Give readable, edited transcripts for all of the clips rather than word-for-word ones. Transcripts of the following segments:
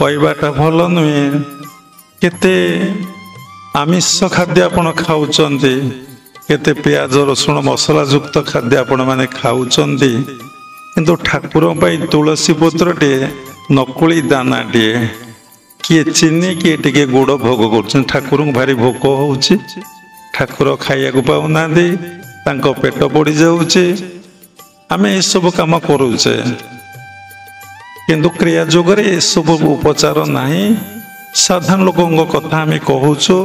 कहवाटा भल नुहे केते आमिष खाद्य आपण खाऊचंती केते प्याज रसुण मसला युक्त खाद्य आपण माने खाऊचंती किंतु ठाकुर पाई तुलसी पत्रटे नकुली दानाटे किए चीनी किए टिके गुड़ भोग कर ठाकुर भारी भोक हो ठाकुर खाइया को पाऊना पेट पड़ जाऊे आम ये सब कम करुचे किंतु क्रिया जोगरे ये सब उपचार नहीं साधारण लोकों कथा आम कहूचु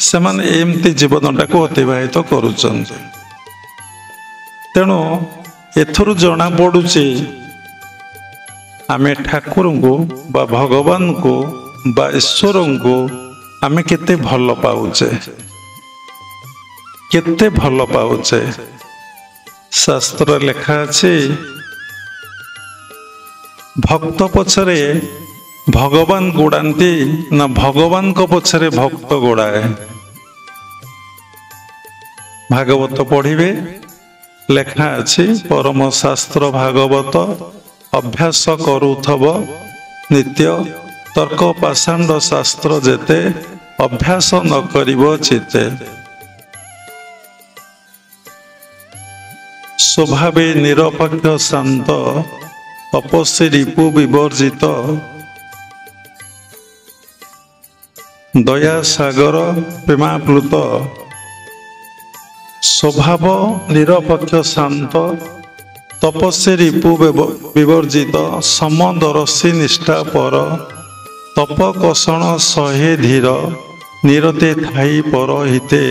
से एमती जीवन टाक अतिवाहित करुचन तेणु एथरु जना पड़ुची आमे ठाकुर को बा भगवान को बा ईश्वर को आमे केते भल पाउचे केते भल पाउचे शास्त्र लेखा अछि भक्त पछरे भगवान गोड़ाती ना भगवान को पछरे भक्त गोड़ाए भागवत पढ़िबे लेखा अछि परम शास्त्र भागवत अभ्यास करूथब नित्य तर्क पाषांड शास्त्र जेते अभ्यास न करिबो चिते स्वभावे निरपेक्ष शांत तपस्वी रिपु विवर्जित दया सागर प्रेमाप्लुत स्वभाव निरपेक्ष शांत तपस्वी रिपु विवर्जित समदर्शी निष्ठा पर तप कषण सहे धीर निरते थाई पर हिते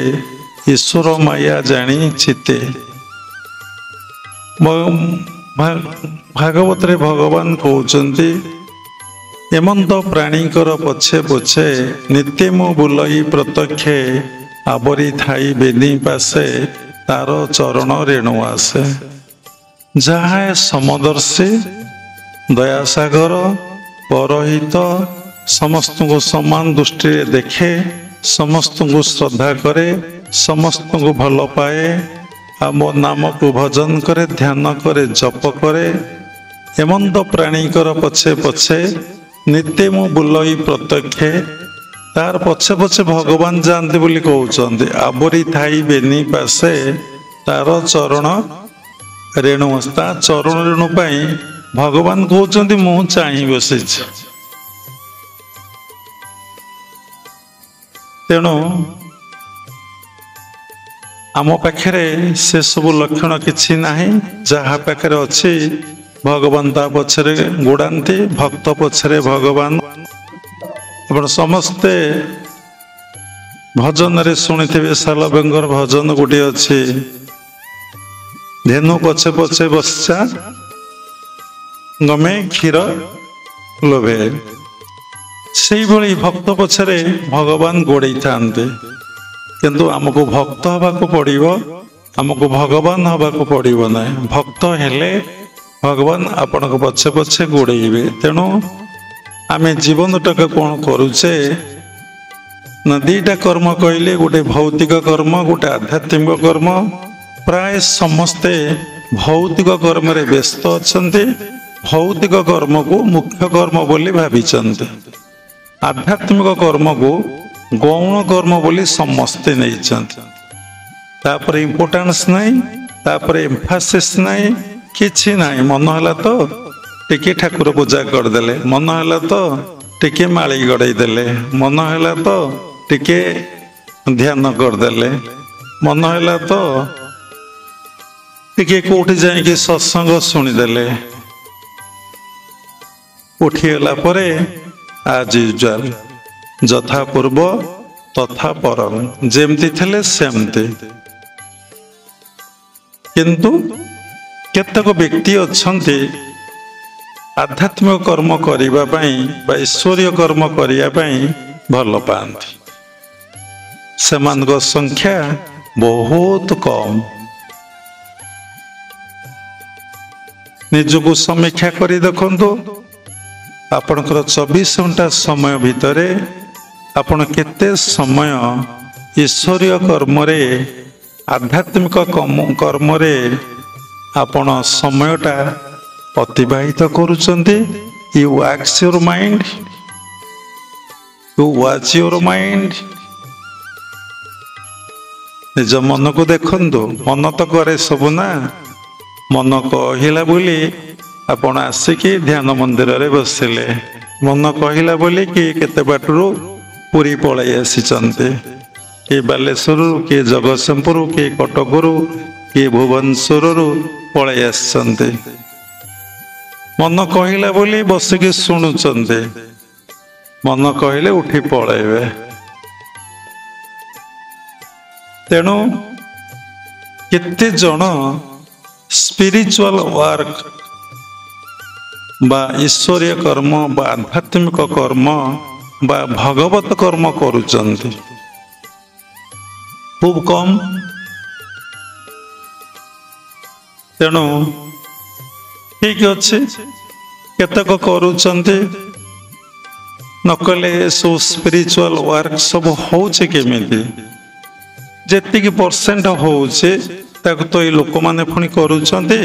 ईश्वर माया जानी चिते भागवत रे भगवान कहउचंती एमंत प्राणीकर पछे पछे नित्य मु बुलई प्रत्यक्षे आवरी थाई बेदी पासे तार चरण रेणु आसे जहाँ समदर्शी दयासागर परहित समस्त को समान दृष्टि देखे समस्त को श्रद्धा करे समस्त को भल पाए आ मो नाम को भजन करे ध्यान करे जप करे एमंत प्राणीकर पछे पछे नित्य मु बुलई प्रत्यक्षे तार पछे पछे भगवान जानते बोली कहउचंती आवरी थाई बेनी पासे तार चरण रेणु ता चरण रेणु पाई भगवान कहउचंती मु चाहि बसी तेणु आम पाखे से सब लक्षण किछि नाही जहा पाखे अच्छी भगवान ता पछरे गोड़ाती भक्त पछरे भगवान आपण समस्ते भजन रे सुनिथिबे सालबेंगर भजन गोटे अच्छी धेनु पछे पछे बस्चा गमे क्षीर लोभे से भली भक्त पछरे भगवान गोड़े थांते किंतु आमको भक्त हवा को पड़िबो आमको भगवान हवा को पड़िबो ना भक्त हेले भगवान आपण को पछे पछे गोड़ेबे तेणु आमे जीवन टाक कौन करुचे ना दीटा कर्म कहले गोटे भौतिक कर्म गोटे आध्यात्मिक कर्म प्राय समस्ते भौतिक कर्म रे व्यस्त अछंती भौतिक कर्म को मुख्य कर्म बोली भाविचंती आध्यात्मिक कर्म को गौण कर्म बोली समस्ते नहीं तापर इम्पोर्टेंस नहीं तापर एम्फासिस नहीं किछि नहीं मन है तो टिके ठाकुर पूजा करदेले मन है तो टिके माली गड़े देले मन है तो टिके ध्यान करदेले मन है तो टिके कोठी जाइए सत्संग शुणीदेले उठीगला परे आज यूजुअल जथा पूर्व तथा परम जेमती थेले सेमती किंतु केतक व्यक्ति अछंती आध्यात्मिक कर्म करिबा पई बा ईश्वरीय कर्म करिया पई भल पांती सेमानक संख्या बहुत कम निजको समीक्षा करी देखंतु आपणकर 24 घंटा समय भितरे आपण केते समय ईश्वरीय कर्म रे आध्यात्मिक कर्म रे आपण समयटा अतिबाहित करुचंती you works your mind You watch your mind. ନିଜ ମନକୁ ଦେଖନ୍ତୁ। ମନ ତ କରେ ସବୁ ନା। ମନ କହିଲା ବୋଲି ଆପଣ ଆସିକି ଧ୍ୟାନ ମନ୍ଦିରରେ ବସିଲେ। ମନ କହିଲା ବୋଲି କି କେତେ ବାଟରୁ ପୁରୀ ପଳାଇ ଆସିଛନ୍ତି। କିଏ ବାଲେଶ୍ୱରରୁ, କିଏ ଜଗତସିଂହପୁରରୁ, କିଏ କଟକରୁ, କିଏ ଭୁବନେଶ୍ୱରରୁ ପଳାଇ ଆସିଛନ୍ତି। ମନ କହିଲା ବୋଲି ବସିକି ଶୁଣୁଛନ୍ତି। ମନ କହିଲେ ଉଠି ପଳାଇବେ। ତେଣୁ କେତେ ଜଣ ସ୍ପିରିଚୁଆଲ ୱାର୍କ ବା ଈଶ୍ୱରୀୟ କର୍ମ ବା ଆଧ୍ୟାତ୍ମିକ କର୍ମ ବା ଭଗବତ କର୍ମ କରୁଛନ୍ତି, ଖୁବ କମ୍। ତେଣୁ ଠିକ ଅଛି, କେତେକ କରୁଛନ୍ତି। ନକଲେ ସବୁ ସ୍ପିରିଚୁଆଲ ୱାର୍କ ସବୁ ହଉଛି କେମିତି? ଯେତିକି ପରସେଣ୍ଟ ହଉଛି ତାକୁ ତ ଏଇ ଲୋକମାନେ ପୁଣି କରୁଛନ୍ତି।